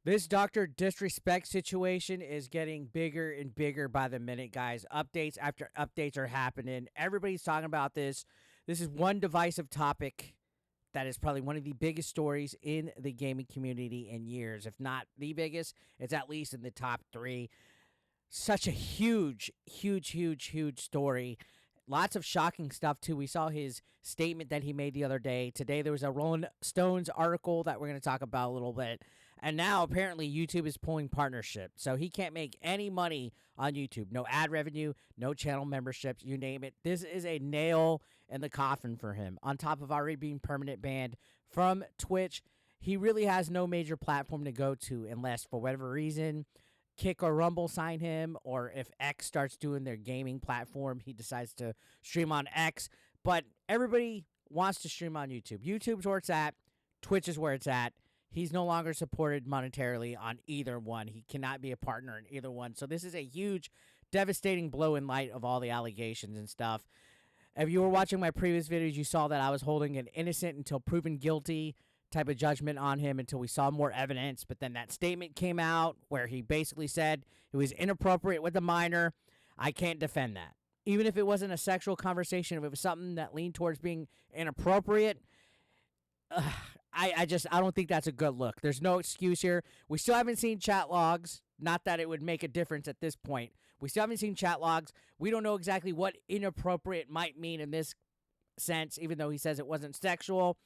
This Dr. Disrespect situation is getting bigger and bigger by the minute, guys. Updates after updates are happening. Everybody's talking about this. This is one divisive topic that is probably one of the biggest stories in the gaming community in years. If not the biggest, it's at least in the top three. Such a huge story. Lots of shocking stuff, too. We saw his statement that he made the other day. Today, there was a Rolling Stones article that we're going to talk about a little bit. And now, apparently, YouTube is pulling partnership. So he can't make any money on YouTube. No ad revenue, no channel memberships, you name it. This is a nail in the coffin for him. On top of already being permanent banned from Twitch, he really has no major platform to go to unless, for whatever reason, Kick or Rumble sign him, or if X starts doing their gaming platform, he decides to stream on X. But everybody wants to stream on YouTube. YouTube's where it's at. Twitch is where it's at. He's no longer supported monetarily on either one. He cannot be a partner in either one. So this is a huge, devastating blow in light of all the allegations and stuff. If you were watching my previous videos, you saw that I was holding an innocent until proven guilty type of judgment on him until we saw more evidence. But then that statement came out where he basically said it was inappropriate with a minor. I can't defend that. Even if it wasn't a sexual conversation, if it was something that leaned towards being inappropriate, I don't think that's a good look. There's no excuse here. We still haven't seen chat logs. Not that it would make a difference at this point. We still haven't seen chat logs. We don't know exactly what inappropriate might mean in this sense, even though he says it wasn't sexual.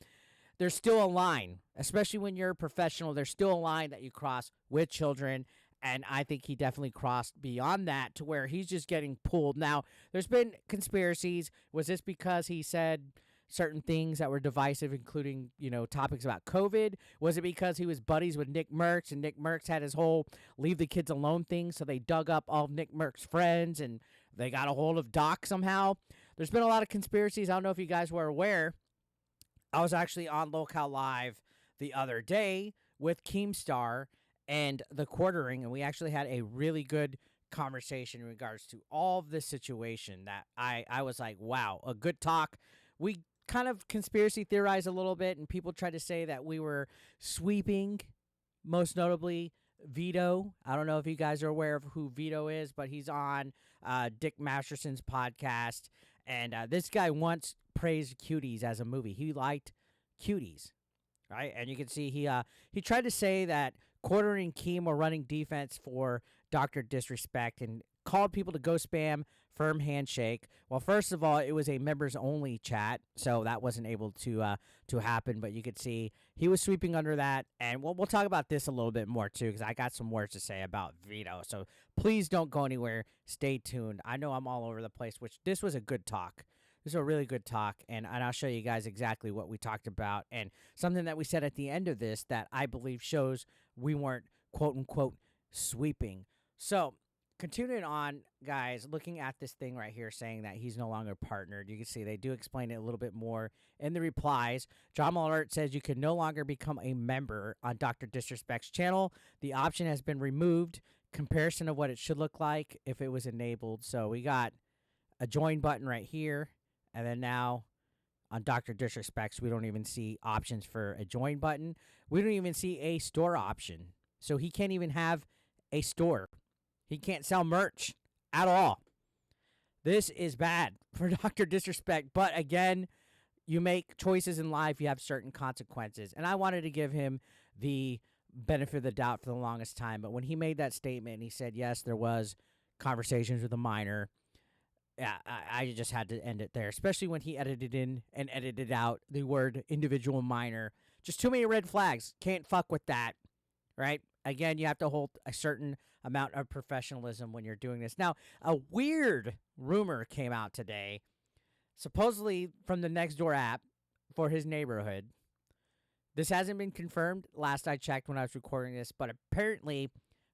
There's still a line, especially when you're a professional. There's still a line that you cross with children, and I think he definitely crossed beyond that to where he's just getting pulled. Now, there's been conspiracies. Was this because he said certain things that were divisive, including, topics about COVID? Was it because he was buddies with Nick Merckx, and Nick Merckx had his whole leave the kids alone thing, so they dug up all of Nick Merckx's friends, and they got a hold of Doc somehow? There's been a lot of conspiracies. I don't know if you guys were aware. I was actually on Locale Live the other day with Keemstar and the Quartering, and we actually had a really good conversation in regards to all of this situation that I was like, wow, a good talk. We kind of conspiracy theorized a little bit, and people tried to say that we were sweeping, most notably Vito. I don't know if you guys are aware of who Vito is, but he's on Dick Masterson's podcast, and this guy once praised Cuties as a movie. He liked Cuties, right? And you can see he tried to say that Quartering and Keem were running defense for Dr. Disrespect and called people to go spam firm handshake. Well, first of all, it was a members only chat, so that wasn't able to happen. But you could see he was sweeping under that, and we'll talk about this a little bit more too, because I got some words to say about Vito. So please don't go anywhere. Stay tuned. I know I'm all over the place, which this was a good talk. This is a really good talk, and I'll show you guys exactly what we talked about, and something that we said at the end of this that I believe shows we weren't quote-unquote sweeping. So continuing on, guys, looking at this thing right here saying that he's no longer partnered, you can see they do explain it a little bit more in the replies. Drama Alert says you can no longer become a member on Dr. Disrespect's channel. The option has been removed. Comparison of what it should look like if it was enabled. So we got a join button right here. And then now on Dr. Disrespect's, we don't even see options for a join button. We don't even see a store option. So he can't even have a store. He can't sell merch at all. This is bad for Dr. Disrespect. But again, you make choices in life, you have certain consequences. And I wanted to give him the benefit of the doubt for the longest time. But when he made that statement and he said, yes, there was conversations with a minor, yeah, I just had to end it there, especially when he edited in and edited out the word individual minor. Just too many red flags. Can't fuck with that, right? Again, you have to hold a certain amount of professionalism when you're doing this. Now, a weird rumor came out today, supposedly from the Nextdoor app for his neighborhood. This hasn't been confirmed last I checked when I was recording this, but apparently,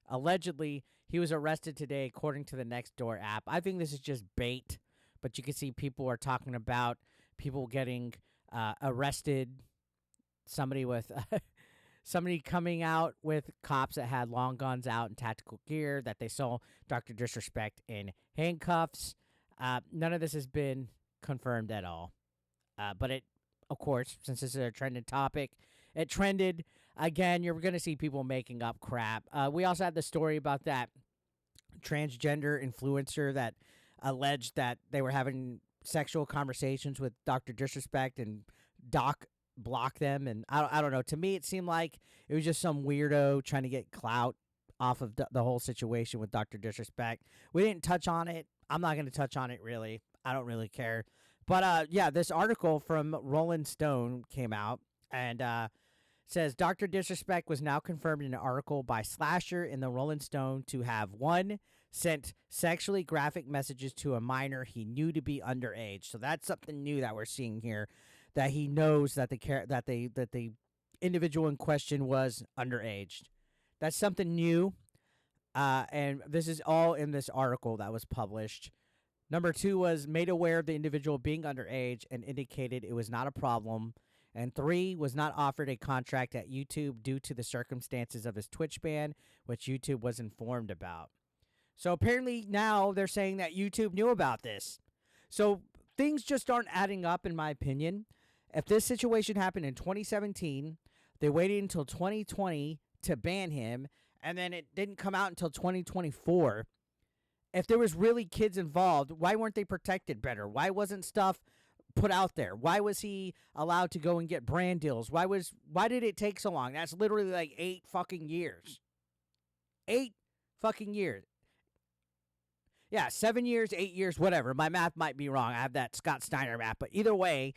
allegedly, he was arrested today according to the Nextdoor app. I think this is just bait, but you can see people are talking about people getting arrested. Somebody coming out with cops that had long guns out and tactical gear, that they saw Dr. Disrespect in handcuffs. None of this has been confirmed at all. But it, of course, since this is a trending topic, it trended. Again, you're going to see people making up crap. We also had the story about that transgender influencer that alleged that they were having sexual conversations with Dr. Disrespect and Doc blocked them. And I don't know. To me, it seemed like it was just some weirdo trying to get clout off of the whole situation with Dr. Disrespect. We didn't touch on it. I'm not going to touch on it, really. I don't really care. But, yeah, this article from Rolling Stone came out and says Dr. Disrespect was now confirmed in an article by Slasher in the Rolling Stone to have, one, sent sexually graphic messages to a minor he knew to be underage. So that's something new that we're seeing here, that he knows that the individual in question was underage. That's something new, and this is all in this article that was published. Number two was made aware of the individual being underage and indicated it was not a problem. And three, was not offered a contract at YouTube due to the circumstances of his Twitch ban, which YouTube was informed about. So apparently now they're saying that YouTube knew about this. So things just aren't adding up, in my opinion. If this situation happened in 2017, they waited until 2020 to ban him, and then it didn't come out until 2024. If there was really kids involved, why weren't they protected better? Why wasn't stuff put out there? Why was he allowed to go and get brand deals? Why did it take so long? That's literally like 8 fucking years. 8 fucking years. Yeah, 7 years, 8 years, whatever. My math might be wrong. I have that Scott Steiner math. But either way,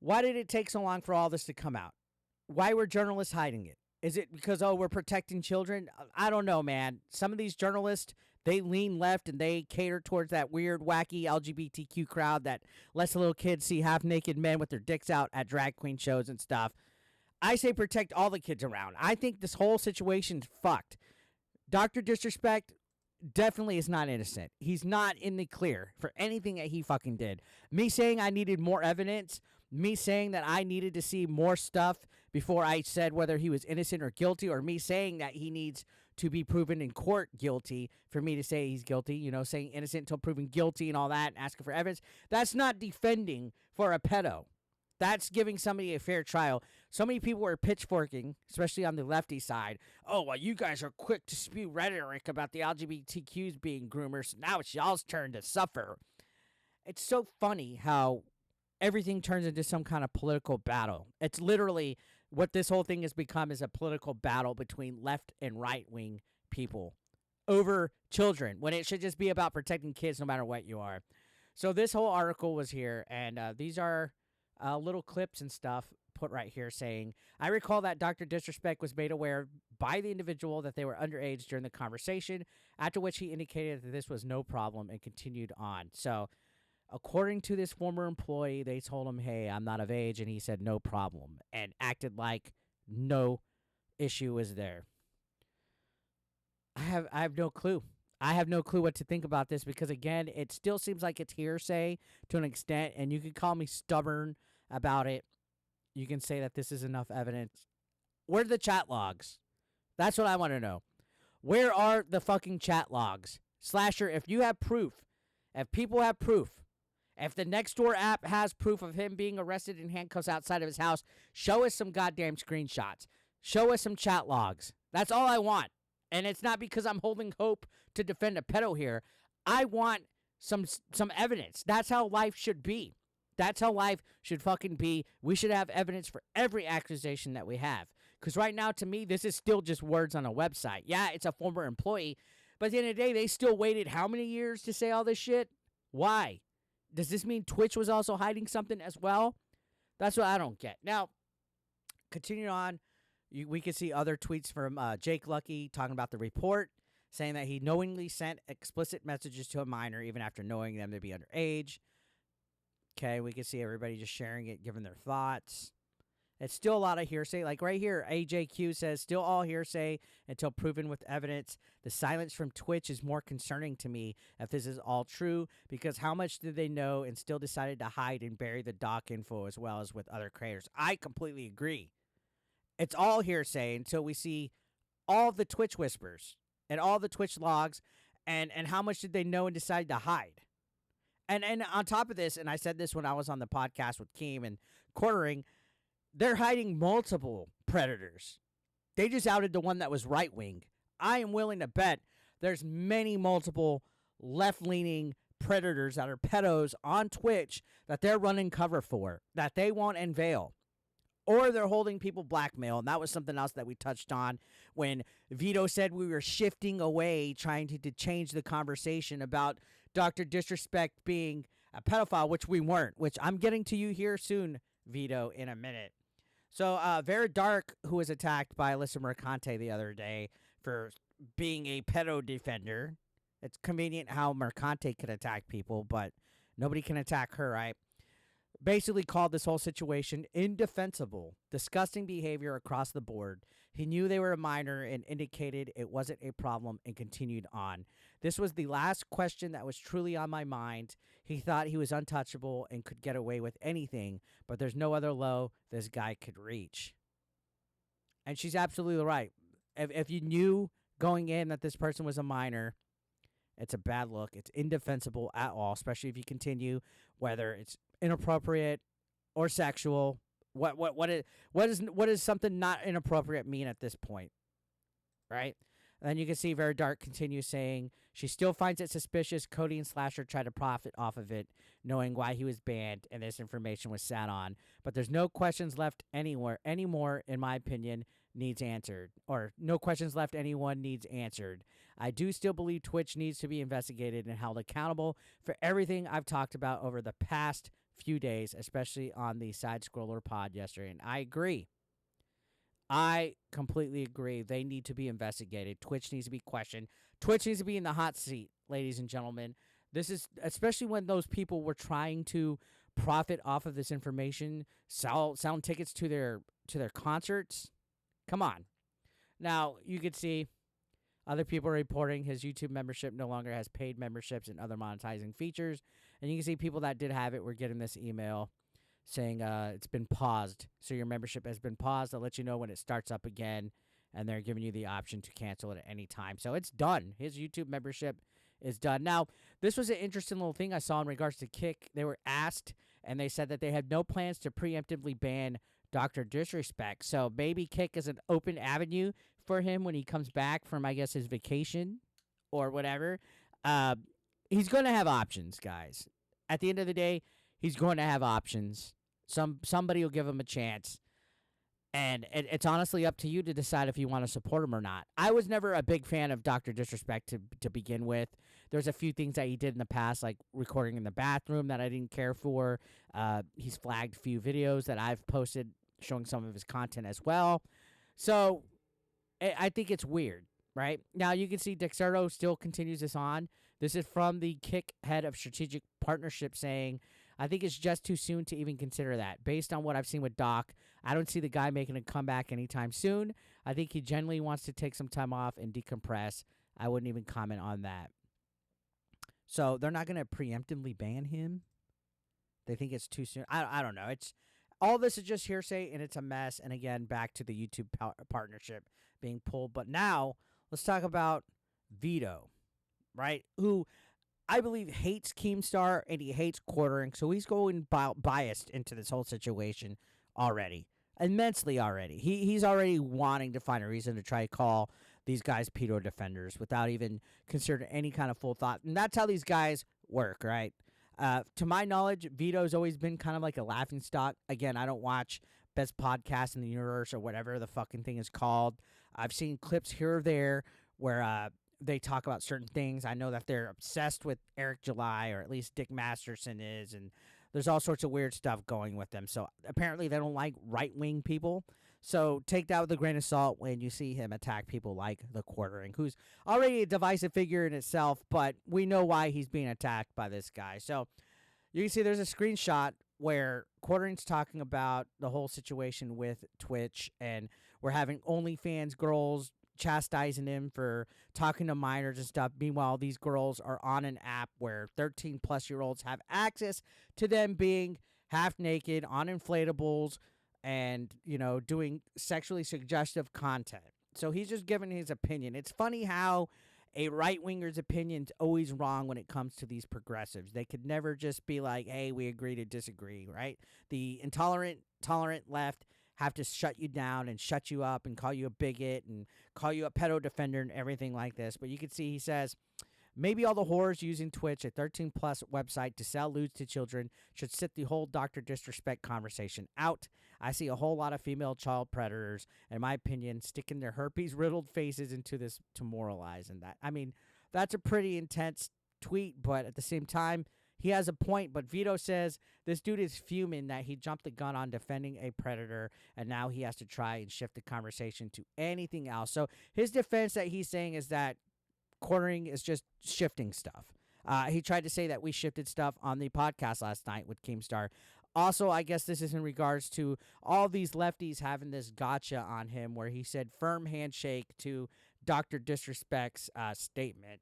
why did it take so long for all this to come out? Why were journalists hiding it? Is it because, we're protecting children? I don't know, man. Some of these journalists, they lean left and they cater towards that weird, wacky LGBTQ crowd that lets little kids see half-naked men with their dicks out at drag queen shows and stuff. I say protect all the kids around. I think this whole situation's fucked. Dr. Disrespect definitely is not innocent. He's not in the clear for anything that he fucking did. Me saying I needed more evidence, me saying that I needed to see more stuff before I said whether he was innocent or guilty, or me saying that he needs to be proven in court guilty for me to say he's guilty, saying innocent until proven guilty and all that, and asking for evidence. That's not defending for a pedo. That's giving somebody a fair trial. So many people were pitchforking, especially on the lefty side. Oh, well, you guys are quick to spew rhetoric about the LGBTQs being groomers. Now it's y'all's turn to suffer. It's so funny how everything turns into some kind of political battle. It's literally what this whole thing has become, is a political battle between left and right-wing people over children, when it should just be about protecting kids no matter what you are. So this whole article was here, and these are little clips and stuff put right here saying, I recall that Dr. Disrespect was made aware by the individual that they were underage during the conversation, after which he indicated that this was no problem and continued on. So according to this former employee, they told him, hey, I'm not of age, and he said no problem and acted like no issue was there. I have no clue. I have no clue what to think about this because, again, it still seems like it's hearsay to an extent, and you can call me stubborn about it. You can say that this is enough evidence. Where are the chat logs? That's what I want to know. Where are the fucking chat logs? Slasher, if you have proof, if people have proof, if the Nextdoor app has proof of him being arrested in handcuffs outside of his house, show us some goddamn screenshots. Show us some chat logs. That's all I want. And it's not because I'm holding hope to defend a pedo here. I want some evidence. That's how life should be. That's how life should fucking be. We should have evidence for every accusation that we have. Because right now, to me, this is still just words on a website. Yeah, it's a former employee. But at the end of the day, they still waited how many years to say all this shit? Why? Does this mean Twitch was also hiding something as well? That's what I don't get. Now, continuing on, we can see other tweets from Jake Lucky talking about the report, saying that he knowingly sent explicit messages to a minor even after knowing them to be underage. Okay, we can see everybody just sharing it, giving their thoughts. It's still a lot of hearsay. Like right here, AJQ says, still all hearsay until proven with evidence. The silence from Twitch is more concerning to me if this is all true, because how much did they know and still decided to hide and bury the doc info as well as with other creators? I completely agree. It's all hearsay until we see all the Twitch whispers and all the Twitch logs and how much did they know and decide to hide. And on top of this, and I said this when I was on the podcast with Keem and Quartering, they're hiding multiple predators. They just outed the one that was right wing. I am willing to bet there's many multiple left-leaning predators that are pedos on Twitch that they're running cover for, that they won't unveil. Or they're holding people blackmail. And that was something else that we touched on when Vito said we were shifting away, trying to change the conversation about Dr. Disrespect being a pedophile, which we weren't, which I'm getting to you here soon, Vito, in a minute. So, Vera Dark, who was attacked by Alyssa Mercante the other day for being a pedo defender. It's convenient how Mercante could attack people, but nobody can attack her, right? Basically called this whole situation indefensible, disgusting behavior across the board. He knew they were a minor and indicated it wasn't a problem and continued on. This was the last question that was truly on my mind. He thought he was untouchable and could get away with anything, but there's no other low this guy could reach. And she's absolutely right. If you knew going in that this person was a minor, it's a bad look. It's indefensible at all, especially if you continue, whether it's inappropriate or sexual. What is something not inappropriate mean at this point, right? And then you can see Vera Dark continue saying she still finds it suspicious Cody and Slasher tried to profit off of it, knowing why he was banned and this information was sat on. But there's no questions left anymore, in my opinion, needs answered. Or no questions left anyone needs answered. I do still believe Twitch needs to be investigated and held accountable for everything I've talked about over the past few days, especially on the Side Scroller pod yesterday. And I agree. I completely agree. They need to be investigated. Twitch needs to be questioned. Twitch needs to be in the hot seat, ladies and gentlemen. This is especially when those people were trying to profit off of this information, selling tickets to their concerts. Come on. Now, you could see other people reporting his YouTube membership no longer has paid memberships and other monetizing features. And you can see people that did have it were getting this email saying it's been paused. So your membership has been paused. I'll let you know when it starts up again. And they're giving you the option to cancel it at any time. So it's done. His YouTube membership is done. Now, this was an interesting little thing I saw in regards to Kick. They were asked, and they said that they had no plans to preemptively ban Dr. Disrespect. So maybe Kick is an open avenue for him when he comes back from, I guess, his vacation or whatever. He's going to have options, guys. At the end of the day, he's going to have options. Somebody will give him a chance. And it's honestly up to you to decide if you want to support him or not. I was never a big fan of Dr. Disrespect to begin with. There's a few things that he did in the past, like recording in the bathroom, that I didn't care for. He's flagged a few videos that I've posted showing some of his content as well. So I think it's weird, right? Now, you can see Dexerto still continues this on. This is from the Kick head of strategic partnership saying, I think it's just too soon to even consider that. Based on what I've seen with Doc, I don't see the guy making a comeback anytime soon. I think he genuinely wants to take some time off and decompress. I wouldn't even comment on that. So they're not going to preemptively ban him? They think it's too soon? I don't know. It's all this is just hearsay, and it's a mess. And again, back to the YouTube partnership being pulled. But now, let's talk about Vito, right? Who I believe hates Keemstar and he hates quartering, so he's going biased into this whole situation already, immensely already. He's already wanting to find a reason to try to call these guys pedo defenders without even considering any kind of full thought. And that's how these guys work, right? To my knowledge, Vito's always been kind of like a laughingstock. Again, I don't watch Best Podcast in the Universe or whatever the fucking thing is called. I've seen clips here or there where they talk about certain things. I know that they're obsessed with Eric July, or at least Dick Masterson is, and there's all sorts of weird stuff going with them. So apparently they don't like right-wing people. So take that with a grain of salt when you see him attack people like the quartering, who's already a divisive figure in itself, but we know why he's being attacked by this guy. So you can see there's a screenshot where quartering's talking about the whole situation with Twitch, and we're having OnlyFans girls chastising him for talking to minors and stuff. Meanwhile, these girls are on an app where 13-plus-year-olds have access to them being half naked on inflatables and, you know, doing sexually suggestive content. So he's just giving his opinion. It's funny how a right-winger's opinion's always wrong when it comes to these progressives. They could never just be like, hey, we agree to disagree, right? The tolerant left have to shut you down and shut you up and call you a bigot and call you a pedo defender and everything like this. But you can see he says, maybe all the whores using Twitch, a 13 plus website to sell lewds to children, should sit the whole Dr. Disrespect conversation out. I see a whole lot of female child predators, in my opinion, sticking their herpes riddled faces into this to moralize. And that, I mean, that's a pretty intense tweet, but at the same time, he has a point. But Vito says this dude is fuming that he jumped the gun on defending a predator, and now he has to try and shift the conversation to anything else. So his defense that he's saying is that quartering is just shifting stuff. He tried to say that we shifted stuff on the podcast last night with Keemstar. Also, I guess this is in regards to all these lefties having this gotcha on him where he said firm handshake to Dr. Disrespect's statement,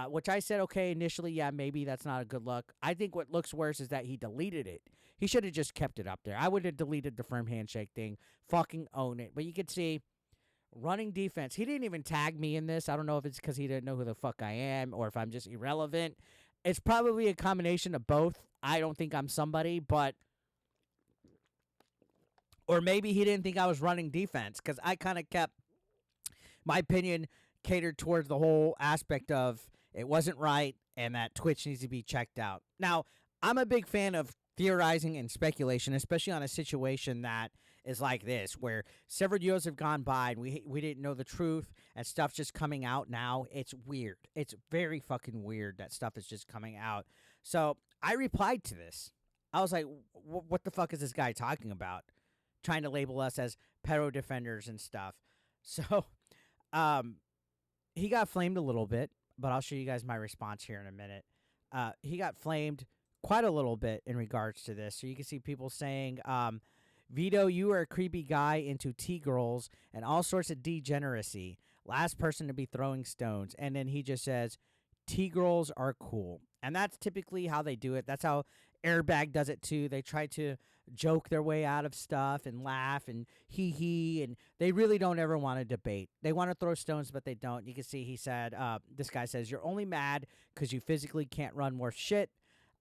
which I said, okay, initially, yeah, maybe that's not a good look. I think what looks worse is that he deleted it. He should have just kept it up there. I would have deleted the firm handshake thing. Fucking own it. But you could see running defense. He didn't even tag me in this. I don't know if it's because he didn't know who the fuck I am or if I'm just irrelevant. It's probably a combination of both. I don't think I'm somebody, but... Or maybe he didn't think I was running defense because I kind of kept my opinion catered towards the whole aspect of it wasn't right and that Twitch needs to be checked out. Now, I'm a big fan of theorizing and speculation, especially on a situation that is like this, where several years have gone by and we didn't know the truth and stuff's just coming out now. It's weird. It's very fucking weird that stuff is just coming out. So I replied to this. I was like, what the fuck is this guy talking about? Trying to label us as pedo defenders and stuff. So he got flamed a little bit, but I'll show you guys my response here in a minute. He got flamed quite a little bit in regards to this. So you can see people saying, Vito, you are a creepy guy into T-girls and all sorts of degeneracy. Last person to be throwing stones. And then he just says, T-girls are cool. And that's typically how they do it. That's how Airbag does it too. They try to joke their way out of stuff and laugh and hee, and they really don't ever want to debate. They want to throw stones, but they don't. You can see he said, this guy says, you're only mad because you physically can't run more shit.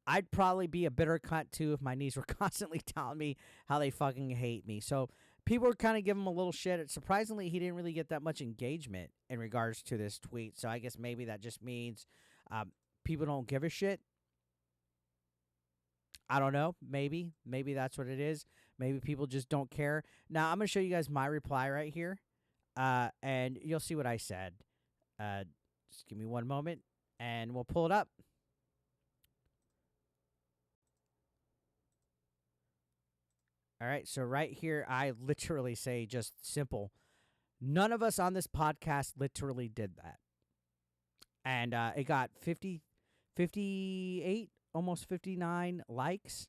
I'd probably be a bitter cunt too if my knees were constantly telling me how they fucking hate me. So people were kind of giving him a little shit. Surprisingly, he didn't really get that much engagement in regards to this tweet. So I guess maybe that just means people don't give a shit. I don't know. Maybe that's what it is. Maybe people just don't care. Now, I'm going to show you guys my reply right here, and you'll see what I said. Just give me one moment, and we'll pull it up. All right, so right here, I literally say just simple. None of us on this podcast literally did that. And it got 58, almost 59 likes,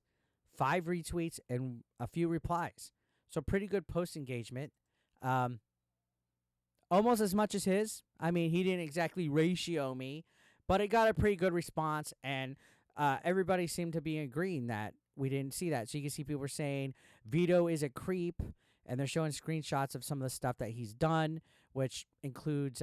5 retweets, and a few replies. So pretty good post engagement. Almost as much as his. I mean, he didn't exactly ratio me, but it got a pretty good response, and everybody seemed to be agreeing that we didn't see that. So you can see people were saying Vito is a creep, and they're showing screenshots of some of the stuff that he's done, which includes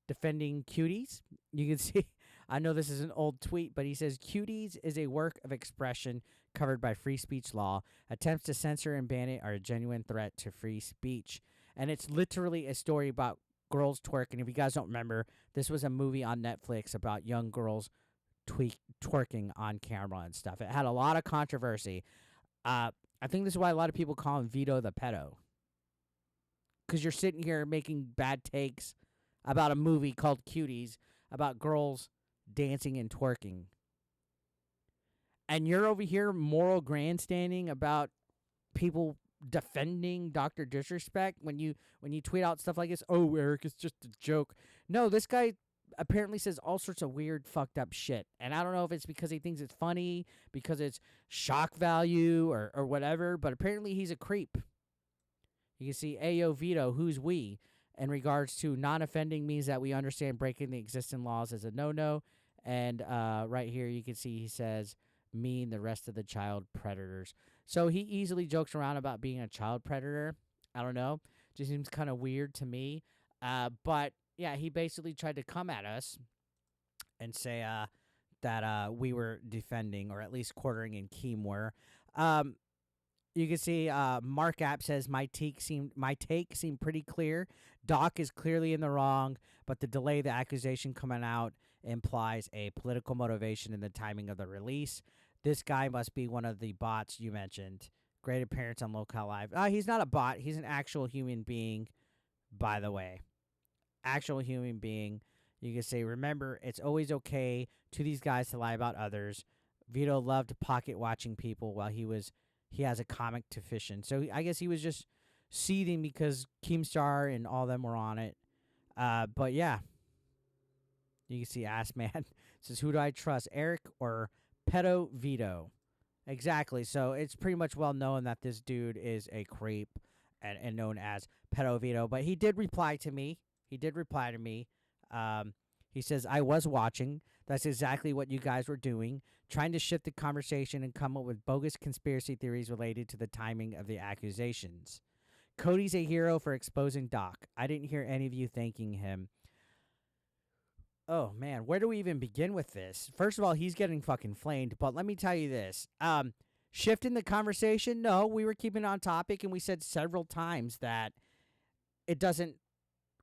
defending Cuties. You can see, I know this is an old tweet, but he says, Cuties is a work of expression covered by free speech law. Attempts to censor and ban it are a genuine threat to free speech. And it's literally a story about girls twerking. If you guys don't remember, this was a movie on Netflix about young girls twerking on camera and stuff. It had a lot of controversy. I think this is why a lot of people call him Vito the pedo. Because you're sitting here making bad takes about a movie called Cuties about girls dancing and twerking. And you're over here moral grandstanding about people defending Dr. Disrespect when you tweet out stuff like this. Oh, Eric, it's just a joke. No, this guy apparently says all sorts of weird, fucked up shit. And I don't know if it's because he thinks it's funny, because it's shock value, or whatever, but apparently he's a creep. You can see Ayo Vito, who's we, in regards to non-offending means that we understand breaking the existing laws as a no-no. And right here you can see he says, me and the rest of the child predators. So he easily jokes around about being a child predator. I don't know. Just seems kind of weird to me. But yeah, he basically tried to come at us and say that we were defending, or at least quartering and Keem were. You can see Mark App says my take seemed pretty clear. Doc is clearly in the wrong, but the delay the accusation coming out implies a political motivation in the timing of the release. This guy must be one of the bots you mentioned. Great appearance on Local Live. He's not a bot. He's an actual human being, by the way. Actual human being. You can say, remember, it's always okay to these guys to lie about others. Vito loved pocket watching people while he has a comic to fish in. So I guess he was just seething because Keemstar and all them were on it. But yeah, you can see Ass Man says, who do I trust, Eric or Pedo Vito? Exactly. So it's pretty much well known that this dude is a creep and known as Pedo Vito. But he did reply to me. He says, I was watching. That's exactly what you guys were doing, trying to shift the conversation and come up with bogus conspiracy theories related to the timing of the accusations. Cody's a hero for exposing Doc. I didn't hear any of you thanking him. Oh, man, where do we even begin with this? First of all, he's getting fucking flamed, but let me tell you this. Shifting the conversation, no, we were keeping on topic, and we said several times that it doesn't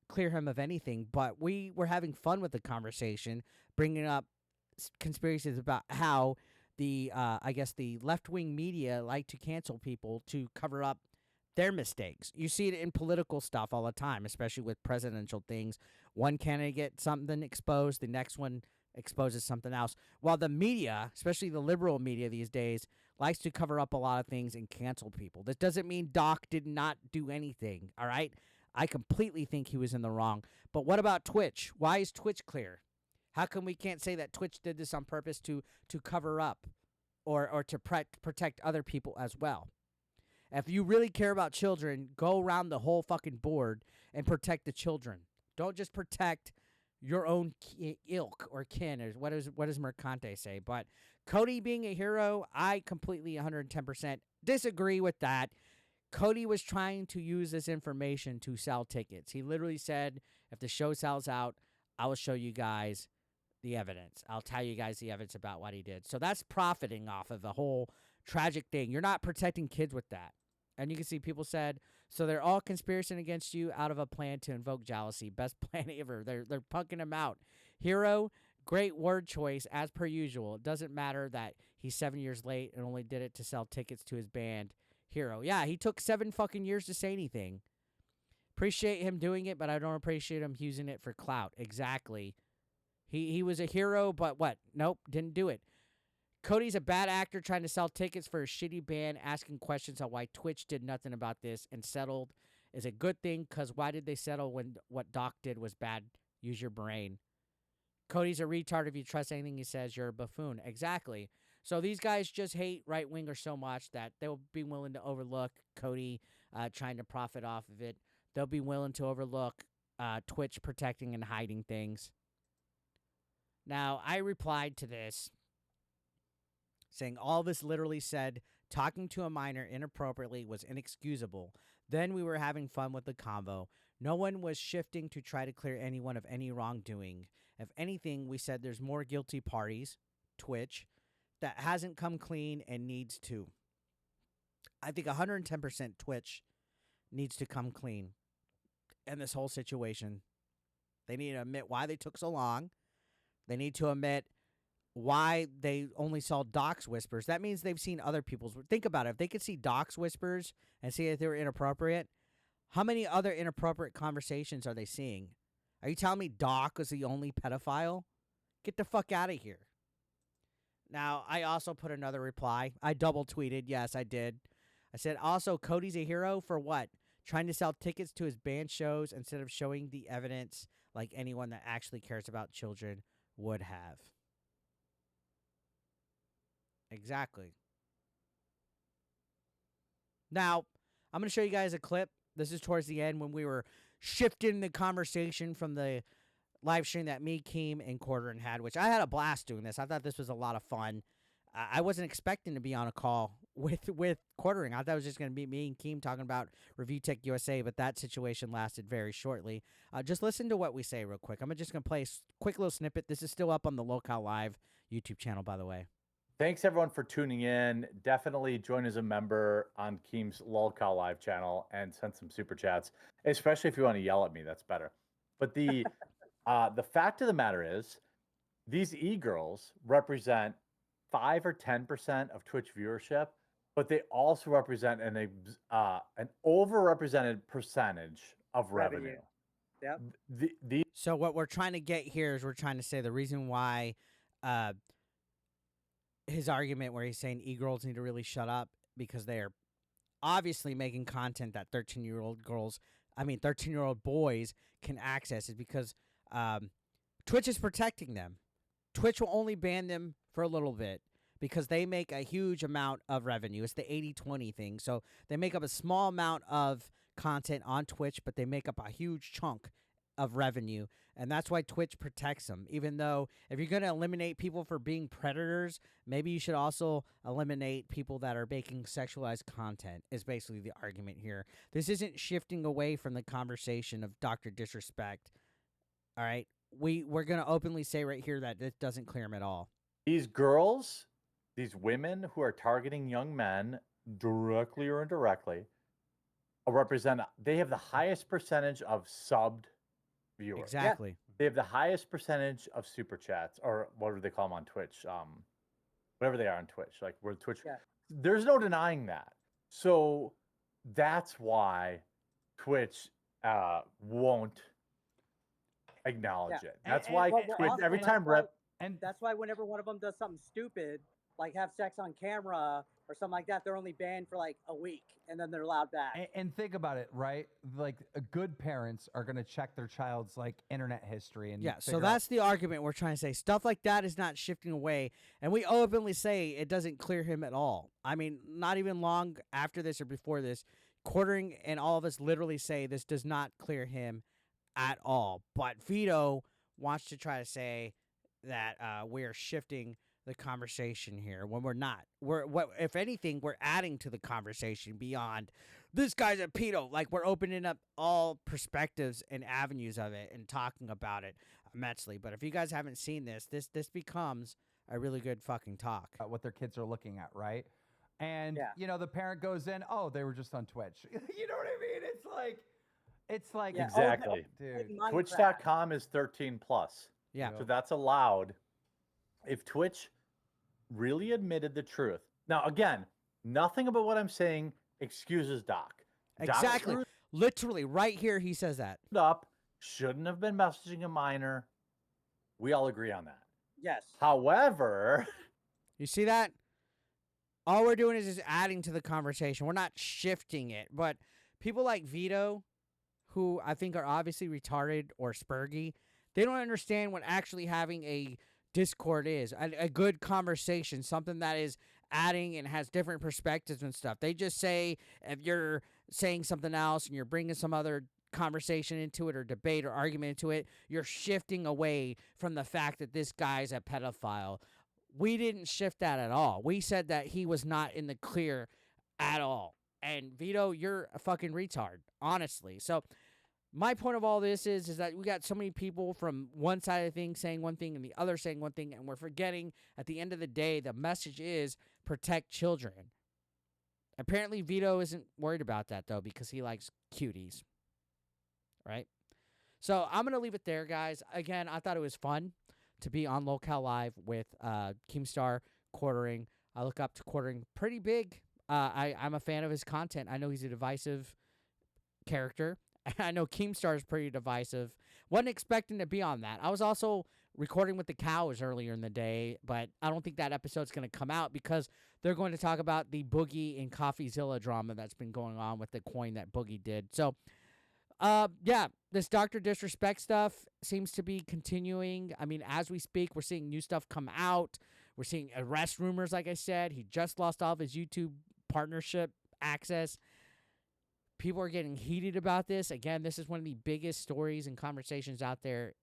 clear him of anything, but we were having fun with the conversation, bringing up conspiracies about how the I guess the left-wing media like to cancel people to cover up their mistakes. You see it in political stuff all the time, especially with presidential things. One candidate gets something exposed, the next one exposes something else. While the media, especially the liberal media these days, likes to cover up a lot of things and cancel people. This doesn't mean Doc did not do anything, all right? I completely think he was in the wrong. But what about Twitch? Why is Twitch clear? How come we can't say that Twitch did this on purpose to cover up or to protect other people as well? If you really care about children, go around the whole fucking board and protect the children. Don't just protect your own ilk or kin. Or what does Mercante say? But Cody being a hero, I completely 110% disagree with that. Cody was trying to use this information to sell tickets. He literally said, if the show sells out, I will show you guys the evidence. I'll tell you guys the evidence about what he did. So that's profiting off of the whole tragic thing. You're not protecting kids with that. And you can see people said, so they're all conspiring against you out of a plan to invoke jealousy. Best plan ever. They're punking him out. Hero, great word choice as per usual. It doesn't matter that he's 7 years late and only did it to sell tickets to his band. Hero. Yeah, he took 7 fucking years to say anything. Appreciate him doing it, but I don't appreciate him using it for clout. Exactly. He was a hero, but what? Nope, didn't do it. Cody's a bad actor trying to sell tickets for a shitty band, asking questions on why Twitch did nothing about this and settled is a good thing, because why did they settle when what Doc did was bad? Use your brain. Cody's a retard. If you trust anything he says, you're a buffoon. Exactly. So these guys just hate right-wingers so much that they'll be willing to overlook Cody trying to profit off of it. They'll be willing to overlook Twitch protecting and hiding things. Now, I replied to this saying all this literally said talking to a minor inappropriately was inexcusable. Then we were having fun with the convo. No one was shifting to try to clear anyone of any wrongdoing. If anything, we said there's more guilty parties, Twitch, that hasn't come clean and needs to. I think 110% Twitch needs to come clean in this whole situation. They need to admit why they took so long. They need to admit why they only saw Doc's whispers. That means they've seen other people's. Think about it. If they could see Doc's whispers and see that they were inappropriate, how many other inappropriate conversations are they seeing? Are you telling me Doc was the only pedophile? Get the fuck out of here. Now, I also put another reply. I double tweeted. Yes, I did. I said, also, Cody's a hero for what? Trying to sell tickets to his band shows instead of showing the evidence like anyone that actually cares about children would have. Exactly. Now, I'm going to show you guys a clip. This is towards the end when we were shifting the conversation from the live stream that me, Keem, and Quarterin had, which I had a blast doing this. I thought this was a lot of fun. I wasn't expecting to be on a call with Quartering. I thought it was just going to be me and Keem talking about Review Tech USA, but that situation lasted very shortly. Just listen to what we say real quick. I'm just going to play a quick little snippet. This is still up on the Local Live YouTube channel, by the way. Thanks everyone for tuning in. Definitely join as a member on Keem's Lolcow Live channel and send some super chats, especially if you want to yell at me. That's better. But the fact of the matter is, these e-girls represent 5 or 10% of Twitch viewership, but they also represent an overrepresented percentage of revenue. Yep. So what we're trying to get here is we're trying to say the reason why his argument where he's saying e-girls need to really shut up because they are obviously making content that 13-year-old boys can access is because Twitch is protecting them. Twitch will only ban them for a little bit because they make a huge amount of revenue. It's the 80-20 thing. So they make up a small amount of content on Twitch, but they make up a huge chunk of revenue. And that's why Twitch protects them. Even though if you're going to eliminate people for being predators, maybe you should also eliminate people that are making sexualized content is basically the argument here. This isn't shifting away from the conversation of Dr. Disrespect. All right? We're going to openly say right here that this doesn't clear him at all. These girls, these women who are targeting young men directly or indirectly they have the highest percentage of subbed viewers. Exactly. Yeah. They have the highest percentage of super chats, or whatever they call them on Twitch. Whatever they are on Twitch, like we're Twitch. Yeah. There's no denying that. So that's why Twitch won't acknowledge it. That's why Twitch every time that's why whenever one of them does something stupid, like have sex on camera or something like that, they're only banned for like a week and then they're allowed back. And think about it, right? Like good parents are going to check their child's like internet history. And so that's the argument we're trying to say. Stuff like that is not shifting away. And we openly say it doesn't clear him at all. I mean, not even long after this or before this, Quartering and all of us literally say this does not clear him at all. But Vito wants to try to say that we're shifting the conversation here when we're not. If anything, we're adding to the conversation beyond this guy's a pedo. Like we're opening up all perspectives and avenues of it and talking about it immensely. But if you guys haven't seen this becomes a really good fucking talk. What their kids are looking at, right? And you know, the parent goes in, oh, they were just on Twitch. You know what I mean? It's like exactly. Dude. Twitch.com is 13 plus. Yeah. So that's allowed. If Twitch really admitted the truth. Now, again, nothing about what I'm saying excuses Doc. Exactly. Literally, right here, he says that. Shouldn't have been messaging a minor. We all agree on that. Yes. However, you see that? All we're doing is just adding to the conversation. We're not shifting it. But people like Vito, who I think are obviously retarded or spurgy, they don't understand what actually having a Discord is. A good conversation, something that is adding and has different perspectives and stuff. They just say if you're saying something else and you're bringing some other conversation into it or debate or argument into it, you're shifting away from the fact that this guy's a pedophile. We didn't shift that at all. We said that he was not in the clear at all. And Vito, you're a fucking retard, honestly. So my point of all this is that we got so many people from one side of the thing saying one thing and the other saying one thing, and we're forgetting at the end of the day the message is protect children. Apparently Vito isn't worried about that, though, because he likes cuties. Right? So I'm going to leave it there, guys. Again, I thought it was fun to be on Lolcow Live with Keemstar, Quartering. I look up to Quartering pretty big. I'm a fan of his content. I know he's a divisive character. I know Keemstar is pretty divisive. Wasn't expecting to be on that. I was also recording with the cows earlier in the day, but I don't think that episode's going to come out because they're going to talk about the Boogie and CoffeeZilla drama that's been going on with the coin that Boogie did. So, yeah, this Dr. Disrespect stuff seems to be continuing. I mean, as we speak, we're seeing new stuff come out. We're seeing arrest rumors, like I said. He just lost all of his YouTube partnership access. People are getting heated about this. Again, this is one of the biggest stories and conversations out there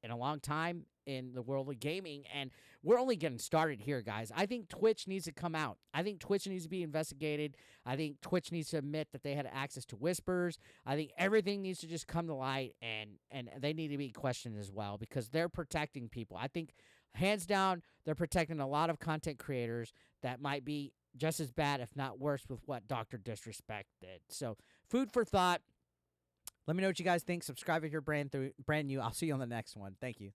in a long time in the world of gaming, and we're only getting started here, guys. I think Twitch needs to come out. I think Twitch needs to be investigated. I think Twitch needs to admit that they had access to whispers. I think everything needs to just come to light, and they need to be questioned as well, because they're protecting people. I think, hands down, they're protecting a lot of content creators that might be just as bad, if not worse, with what Dr. Disrespect did. So, food for thought. Let me know what you guys think. Subscribe if you're brand new. I'll see you on the next one. Thank you.